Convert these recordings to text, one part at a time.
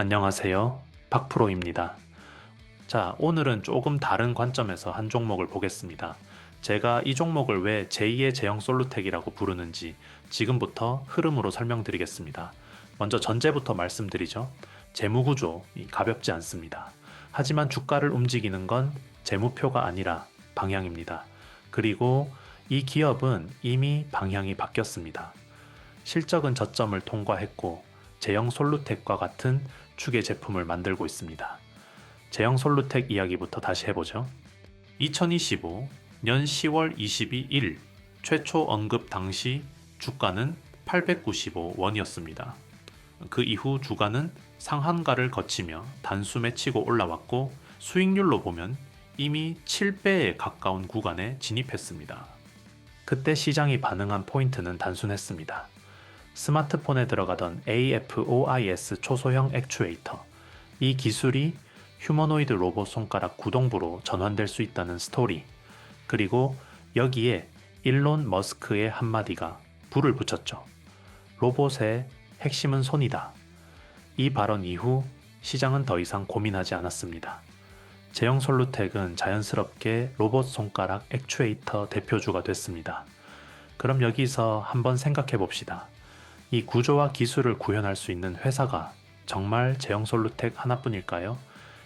안녕하세요. 박프로입니다. 자, 오늘은 조금 다른 관점에서 한 종목을 보겠습니다. 제가 이 종목을 왜 제2의 제형 솔루텍이라고 부르는지 지금부터 흐름으로 설명드리겠습니다. 먼저 전제부터 말씀드리죠. 재무구조 가볍지 않습니다. 하지만 주가를 움직이는 건 재무표가 아니라 방향입니다. 그리고 이 기업은 이미 방향이 바뀌었습니다. 실적은 저점을 통과했고 제형 솔루텍과 같은 축의 제품을 만들고 있습니다. 제형 솔루텍 이야기부터 다시 해보죠. 2025년 10월 22일 최초 언급 당시 주가는 895원이었습니다. 그 이후 주가는 상한가를 거치며 단숨에 치고 올라왔고 수익률로 보면 이미 7배에 가까운 구간에 진입했습니다. 그때 시장이 반응한 포인트는 단순했습니다. 스마트폰에 들어가던 AFOIS 초소형 액추에이터. 이 기술이 휴머노이드 로봇 손가락 구동부로 전환될 수 있다는 스토리. 그리고 여기에 일론 머스크의 한마디가 불을 붙였죠. 로봇의 핵심은 손이다. 이 발언 이후 시장은 더 이상 고민하지 않았습니다. 제형 솔루텍은 자연스럽게 로봇 손가락 액추에이터 대표주가 됐습니다. 그럼 여기서 한번 생각해 봅시다. 이 구조와 기술을 구현할 수 있는 회사가 정말 제형 솔루텍 하나뿐일까요?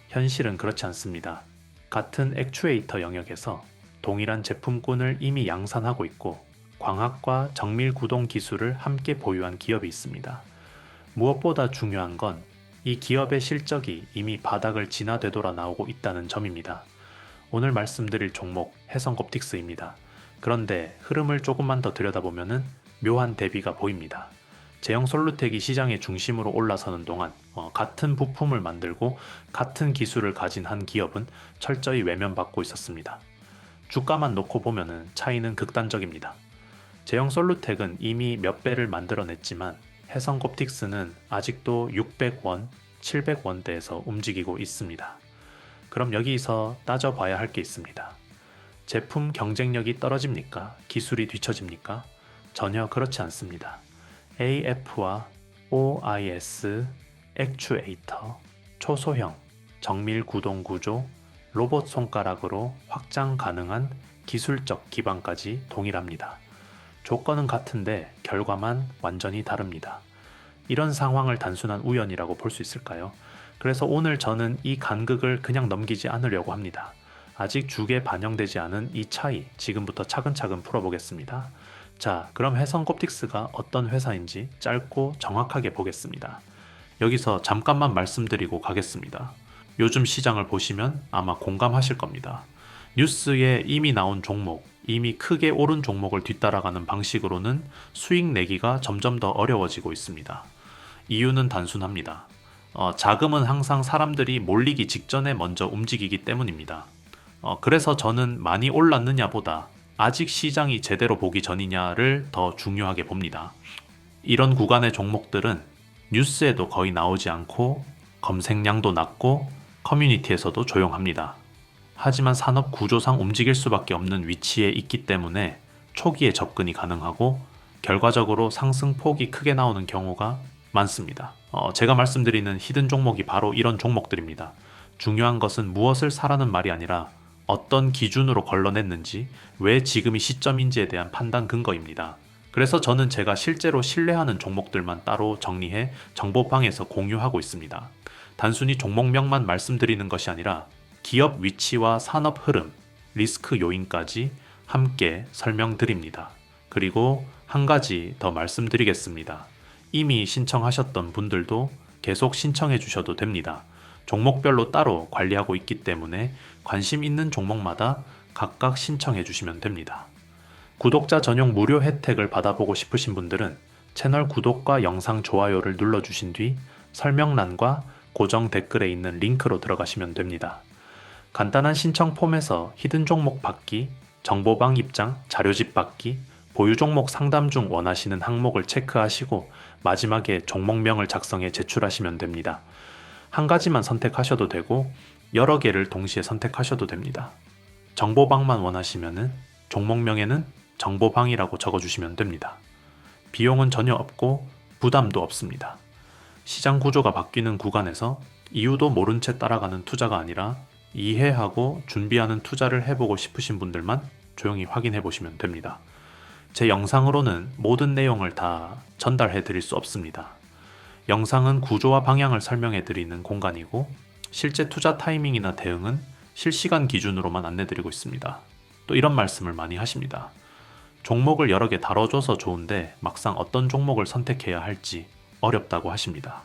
현실은 그렇지 않습니다. 같은 액추에이터 영역에서 동일한 제품군을 이미 양산하고 있고 광학과 정밀 구동 기술을 함께 보유한 기업이 있습니다. 무엇보다 중요한 건 이 기업의 실적이 이미 바닥을 지나 되돌아 나오고 있다는 점입니다. 오늘 말씀드릴 종목 해성옵틱스입니다. 그런데 흐름을 조금만 더 들여다보면 묘한 대비가 보입니다. 제형 솔루텍이 시장의 중심으로 올라서는 동안 같은 부품을 만들고 같은 기술을 가진 한 기업은 철저히 외면받고 있었습니다. 주가만 놓고 보면 차이는 극단적입니다. 제형 솔루텍은 이미 몇 배를 만들어냈지만 해성옵틱스는 아직도 600원, 700원대에서 움직이고 있습니다. 그럼 여기서 따져봐야 할 게 있습니다. 제품 경쟁력이 떨어집니까? 기술이 뒤처집니까? 전혀 그렇지 않습니다. AF와 OIS, 액추에이터, 초소형, 정밀 구동 구조, 로봇 손가락으로 확장 가능한 기술적 기반까지 동일합니다. 조건은 같은데 결과만 완전히 다릅니다. 이런 상황을 단순한 우연이라고 볼 수 있을까요? 그래서 오늘 저는 이 간극을 그냥 넘기지 않으려고 합니다. 아직 주에 반영되지 않은 이 차이 지금부터 차근차근 풀어보겠습니다. 자, 그럼 해성옵틱스가 어떤 회사인지 짧고 정확하게 보겠습니다. 여기서 잠깐만 말씀드리고 가겠습니다. 요즘 시장을 보시면 아마 공감하실 겁니다. 뉴스에 이미 나온 종목, 이미 크게 오른 종목을 뒤따라가는 방식으로는 수익 내기가 점점 더 어려워지고 있습니다. 이유는 단순합니다. 자금은 항상 사람들이 몰리기 직전에 먼저 움직이기 때문입니다. 그래서 저는 많이 올랐느냐 보다 아직 시장이 제대로 보기 전이냐를 더 중요하게 봅니다. 이런 구간의 종목들은 뉴스에도 거의 나오지 않고 검색량도 낮고 커뮤니티에서도 조용합니다. 하지만 산업 구조상 움직일 수밖에 없는 위치에 있기 때문에 초기에 접근이 가능하고 결과적으로 상승폭이 크게 나오는 경우가 많습니다. 제가 말씀드리는 히든 종목이 바로 이런 종목들입니다. 중요한 것은 무엇을 사라는 말이 아니라 어떤 기준으로 걸러냈는지, 왜 지금이 시점인지에 대한 판단 근거입니다. 그래서 저는 제가 실제로 신뢰하는 종목들만 따로 정리해 정보방에서 공유하고 있습니다. 단순히 종목명만 말씀드리는 것이 아니라 기업 위치와 산업 흐름, 리스크 요인까지 함께 설명드립니다. 그리고 한 가지 더 말씀드리겠습니다. 이미 신청하셨던 분들도 계속 신청해 주셔도 됩니다. 종목별로 따로 관리하고 있기 때문에 관심 있는 종목마다 각각 신청해 주시면 됩니다. 구독자 전용 무료 혜택을 받아보고 싶으신 분들은 채널 구독과 영상 좋아요를 눌러주신 뒤 설명란과 고정 댓글에 있는 링크로 들어가시면 됩니다. 간단한 신청 폼에서 히든 종목 받기, 정보방 입장, 자료집 받기, 보유 종목 상담 중 원하시는 항목을 체크하시고 마지막에 종목명을 작성해 제출하시면 됩니다. 한 가지만 선택하셔도 되고 여러 개를 동시에 선택하셔도 됩니다. 정보방만 원하시면은 종목명에는 정보방이라고 적어주시면 됩니다. 비용은 전혀 없고 부담도 없습니다. 시장 구조가 바뀌는 구간에서 이유도 모른 채 따라가는 투자가 아니라 이해하고 준비하는 투자를 해보고 싶으신 분들만 조용히 확인해 보시면 됩니다. 제 영상으로는 모든 내용을 다 전달해 드릴 수 없습니다. 영상은 구조와 방향을 설명해 드리는 공간이고 실제 투자 타이밍이나 대응은 실시간 기준으로만 안내 드리고 있습니다. 또 이런 말씀을 많이 하십니다. 종목을 여러 개 다뤄줘서 좋은데 막상 어떤 종목을 선택해야 할지 어렵다고 하십니다.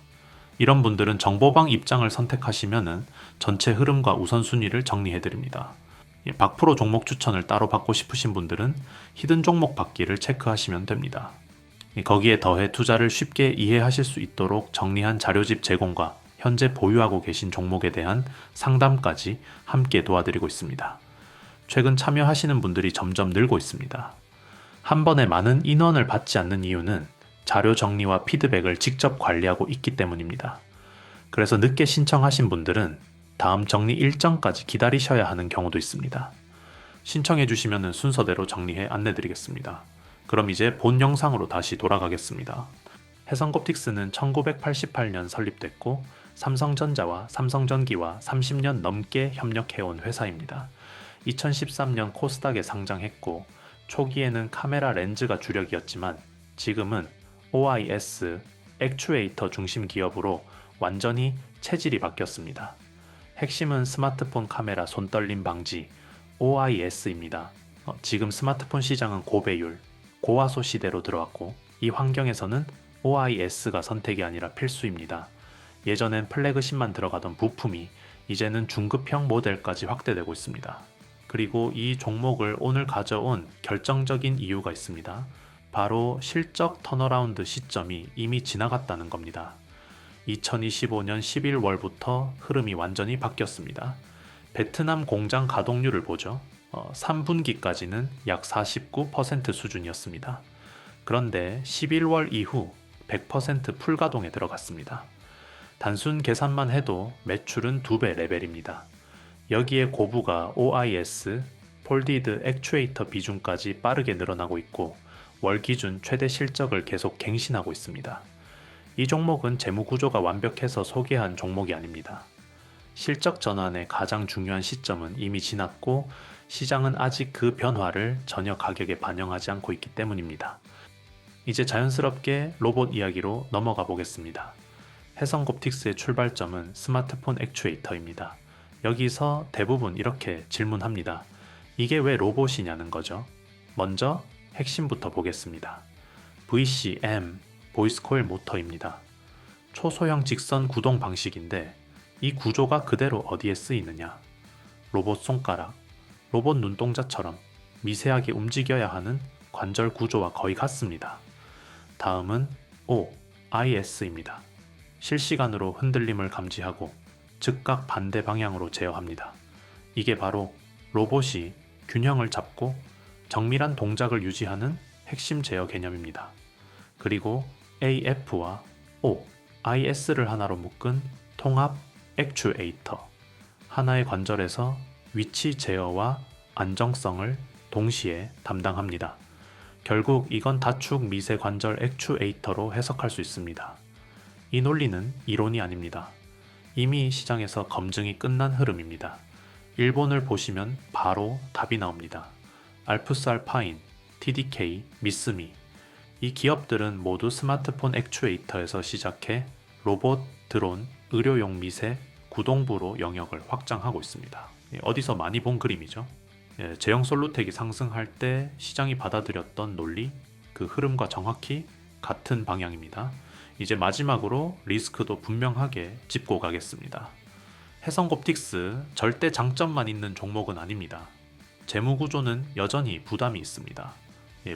이런 분들은 정보방 입장을 선택하시면 전체 흐름과 우선순위를 정리해 드립니다. 박프로 종목 추천을 따로 받고 싶으신 분들은 히든 종목 받기를 체크하시면 됩니다. 거기에 더해 투자를 쉽게 이해하실 수 있도록 정리한 자료집 제공과 현재 보유하고 계신 종목에 대한 상담까지 함께 도와드리고 있습니다. 최근 참여하시는 분들이 점점 늘고 있습니다. 한 번에 많은 인원을 받지 않는 이유는 자료 정리와 피드백을 직접 관리하고 있기 때문입니다. 그래서 늦게 신청하신 분들은 다음 정리 일정까지 기다리셔야 하는 경우도 있습니다. 신청해 주시면 순서대로 정리해 안내드리겠습니다. 그럼 이제 본 영상으로 다시 돌아가겠습니다. 해성콥틱스는 1988년 설립됐고 삼성전자와 삼성전기와 30년 넘게 협력해온 회사입니다. 2013년 코스닥에 상장했고 초기에는 카메라 렌즈가 주력이었지만 지금은 OIS, 액추에이터 중심 기업으로 완전히 체질이 바뀌었습니다. 핵심은 스마트폰 카메라 손떨림 방지 OIS입니다. 지금 스마트폰 시장은 고배율, 고화소 시대로 들어왔고 이 환경에서는 OIS가 선택이 아니라 필수입니다. 예전엔 플래그십만 들어가던 부품이 이제는 중급형 모델까지 확대되고 있습니다. 그리고 이 종목을 오늘 가져온 결정적인 이유가 있습니다. 바로 실적 턴어라운드 시점이 이미 지나갔다는 겁니다. 2025년 11월부터 흐름이 완전히 바뀌었습니다. 베트남 공장 가동률을 보죠. 3분기까지는 약 49% 수준이었습니다. 그런데 11월 이후 100% 풀가동에 들어갔습니다. 단순 계산만 해도 매출은 2배 레벨입니다. 여기에 고부가 OIS, 폴디드 액추에이터 비중까지 빠르게 늘어나고 있고 월 기준 최대 실적을 계속 갱신하고 있습니다. 이 종목은 재무 구조가 완벽해서 소개한 종목이 아닙니다. 실적 전환의 가장 중요한 시점은 이미 지났고 시장은 아직 그 변화를 전혀 가격에 반영하지 않고 있기 때문입니다. 이제 자연스럽게 로봇 이야기로 넘어가 보겠습니다. 해성콥틱스의 출발점은 스마트폰 액추에이터입니다. 여기서 대부분 이렇게 질문합니다. 이게 왜 로봇이냐는 거죠. 먼저 핵심부터 보겠습니다. VCM, 보이스 코일 모터입니다. 초소형 직선 구동 방식인데 이 구조가 그대로 어디에 쓰이느냐? 로봇 손가락, 로봇 눈동자처럼 미세하게 움직여야 하는 관절 구조와 거의 같습니다. 다음은 OIS입니다. 실시간으로 흔들림을 감지하고 즉각 반대 방향으로 제어합니다. 이게 바로 로봇이 균형을 잡고 정밀한 동작을 유지하는 핵심 제어 개념입니다. 그리고 AF와 OIS를 하나로 묶은 통합 액추에이터. 하나의 관절에서 위치 제어와 안정성을 동시에 담당합니다. 결국 이건 다축 미세 관절 액추에이터로 해석할 수 있습니다. 이 논리는 이론이 아닙니다. 이미 시장에서 검증이 끝난 흐름입니다. 일본을 보시면 바로 답이 나옵니다. 알프스 알파인, TDK, 미쓰미. 이 기업들은 모두 스마트폰 액추에이터에서 시작해 로봇, 드론, 의료용 미세, 구동부로 영역을 확장하고 있습니다. 어디서 많이 본 그림이죠. 제형 솔루텍이 상승할 때 시장이 받아들였던 논리, 그 흐름과 정확히 같은 방향입니다. 이제 마지막으로 리스크도 분명하게 짚고 가겠습니다. 해성콥틱스 절대 장점만 있는 종목은 아닙니다. 재무구조는 여전히 부담이 있습니다.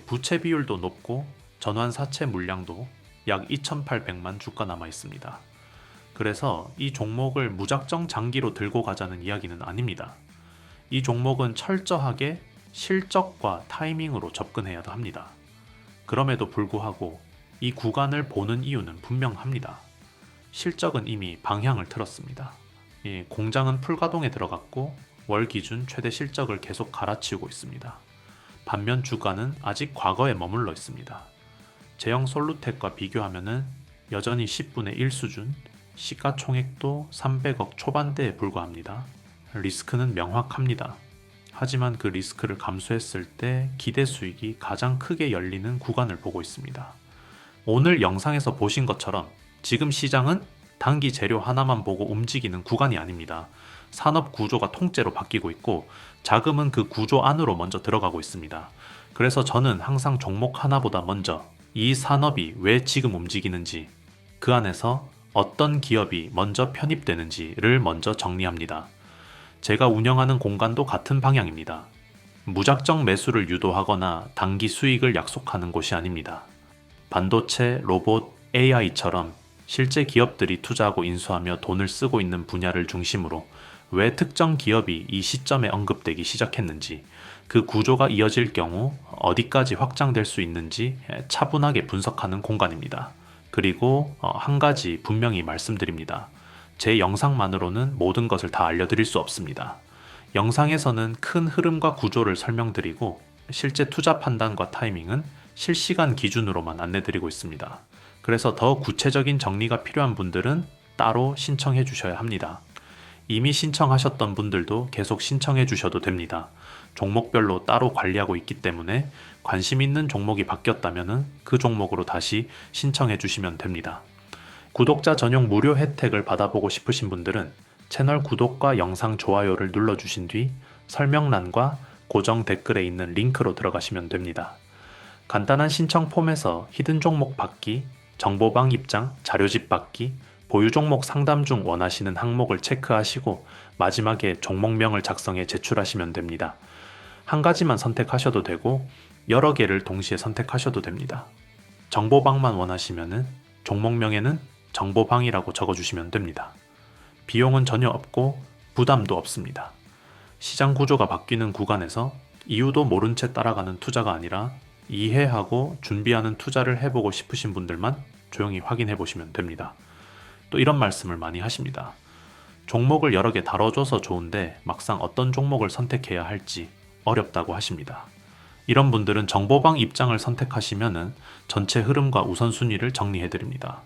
부채 비율도 높고 전환사채 물량도 약 2,800만 주가 남아 있습니다. 그래서 이 종목을 무작정 장기로 들고 가자는 이야기는 아닙니다. 이 종목은 철저하게 실적과 타이밍으로 접근해야 합니다. 그럼에도 불구하고 이 구간을 보는 이유는 분명합니다. 실적은 이미 방향을 틀었습니다. 공장은 풀가동에 들어갔고 월 기준 최대 실적을 계속 갈아치우고 있습니다. 반면 주가는 아직 과거에 머물러 있습니다. 제형 솔루텍과 비교하면 여전히 10분의 1 수준, 시가총액도 300억 초반대에 불과합니다. 리스크는 명확합니다. 하지만 그 리스크를 감수했을 때 기대 수익이 가장 크게 열리는 구간을 보고 있습니다. 오늘 영상에서 보신 것처럼 지금 시장은 단기 재료 하나만 보고 움직이는 구간이 아닙니다. 산업 구조가 통째로 바뀌고 있고 자금은 그 구조 안으로 먼저 들어가고 있습니다. 그래서 저는 항상 종목 하나보다 먼저 이 산업이 왜 지금 움직이는지, 그 안에서 어떤 기업이 먼저 편입되는지를 먼저 정리합니다. 제가 운영하는 공간도 같은 방향입니다. 무작정 매수를 유도하거나 단기 수익을 약속하는 곳이 아닙니다. 반도체, 로봇, AI처럼 실제 기업들이 투자하고 인수하며 돈을 쓰고 있는 분야를 중심으로 왜 특정 기업이 이 시점에 언급되기 시작했는지, 그 구조가 이어질 경우 어디까지 확장될 수 있는지 차분하게 분석하는 공간입니다. 그리고 한 가지 분명히 말씀드립니다. 제 영상만으로는 모든 것을 다 알려드릴 수 없습니다. 영상에서는 큰 흐름과 구조를 설명드리고 실제 투자 판단과 타이밍은 실시간 기준으로만 안내드리고 있습니다. 그래서 더 구체적인 정리가 필요한 분들은 따로 신청해 주셔야 합니다. 이미 신청하셨던 분들도 계속 신청해 주셔도 됩니다. 종목별로 따로 관리하고 있기 때문에 관심 있는 종목이 바뀌었다면 그 종목으로 다시 신청해 주시면 됩니다. 구독자 전용 무료 혜택을 받아보고 싶으신 분들은 채널 구독과 영상 좋아요를 눌러주신 뒤 설명란과 고정 댓글에 있는 링크로 들어가시면 됩니다. 간단한 신청 폼에서 히든 종목 받기, 정보방 입장, 자료집 받기, 보유 종목 상담 중 원하시는 항목을 체크하시고 마지막에 종목명을 작성해 제출하시면 됩니다. 한 가지만 선택하셔도 되고 여러 개를 동시에 선택하셔도 됩니다. 정보방만 원하시면 종목명에는 정보방이라고 적어주시면 됩니다. 비용은 전혀 없고 부담도 없습니다. 시장 구조가 바뀌는 구간에서 이유도 모른 채 따라가는 투자가 아니라 이해하고 준비하는 투자를 해보고 싶으신 분들만 조용히 확인해 보시면 됩니다. 또 이런 말씀을 많이 하십니다. 종목을 여러 개 다뤄줘서 좋은데 막상 어떤 종목을 선택해야 할지 어렵다고 하십니다. 이런 분들은 정보방 입장을 선택하시면 전체 흐름과 우선순위를 정리해 드립니다.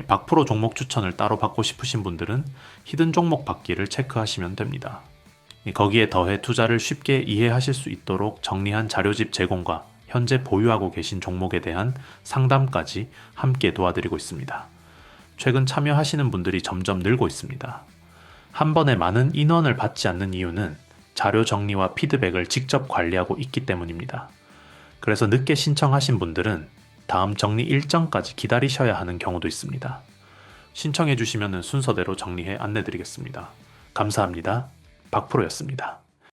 박프로 종목 추천을 따로 받고 싶으신 분들은 히든 종목 받기를 체크하시면 됩니다. 거기에 더해 투자를 쉽게 이해하실 수 있도록 정리한 자료집 제공과 현재 보유하고 계신 종목에 대한 상담까지 함께 도와드리고 있습니다. 최근 참여하시는 분들이 점점 늘고 있습니다. 한 번에 많은 인원을 받지 않는 이유는 자료 정리와 피드백을 직접 관리하고 있기 때문입니다. 그래서 늦게 신청하신 분들은 다음 정리 일정까지 기다리셔야 하는 경우도 있습니다. 신청해 주시면 순서대로 정리해 안내드리겠습니다. 감사합니다. 박프로였습니다.